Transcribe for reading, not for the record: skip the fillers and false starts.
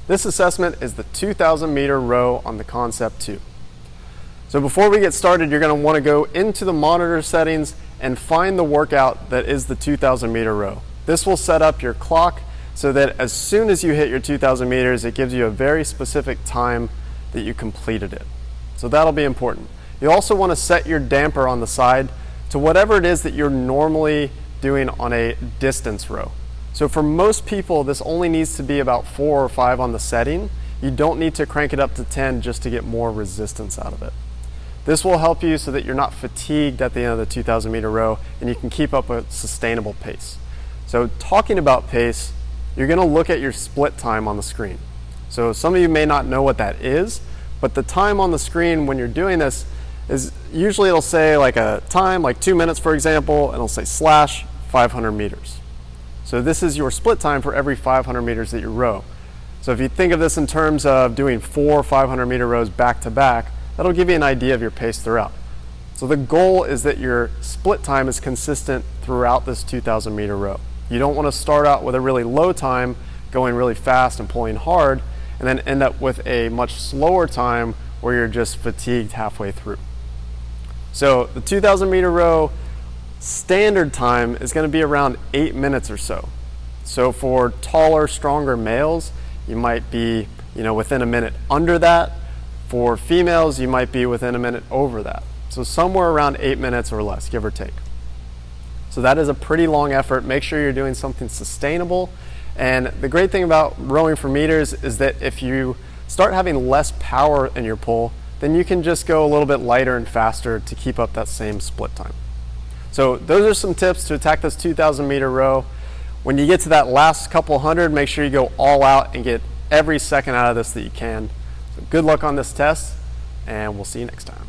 This assessment is the 2,000 meter row on the Concept 2. So before we get started, you're going to want to go into the monitor settings and find the workout that is the 2,000 meter row. This will set up your clock so that as soon as you hit your 2,000 meters, it gives you a very specific time that you completed it. So that'll be important. You also want to set your damper on the side to whatever it is that you're normally doing on a distance row. So for most people, this only needs to be about 4 or 5 on the setting. You don't need to crank it up to 10 just to get more resistance out of it. This will help you so that you're not fatigued at the end of the 2,000 meter row and you can keep up a sustainable pace. So talking about pace, you're going to look at your split time on the screen. So some of you may not know what that is, but the time on the screen when you're doing this is usually it'll say like a time, like 2 minutes for example, and it'll say slash 500 meters. So this is your split time for every 500 meters that you row. So if you think of this in terms of doing 4 500 meter rows back to back, that'll give you an idea of your pace throughout. So the goal is that your split time is consistent throughout this 2,000 meter row. You don't want to start out with a really low time, going really fast and pulling hard, and then end up with a much slower time where you're just fatigued halfway through. So the 2,000 meter row standard time is going to be around 8 minutes or so. So for taller, stronger males, you might be, within a minute under that. For females, you might be within a minute over that. So somewhere around 8 minutes or less, give or take. So that is a pretty long effort. Make sure you're doing something sustainable. And the great thing about rowing for meters is that if you start having less power in your pull, then you can just go a little bit lighter and faster to keep up that same split time. So those are some tips to attack this 2,000 meter row. When you get to that last couple hundred, make sure you go all out and get every second out of this that you can. So good luck on this test, and we'll see you next time.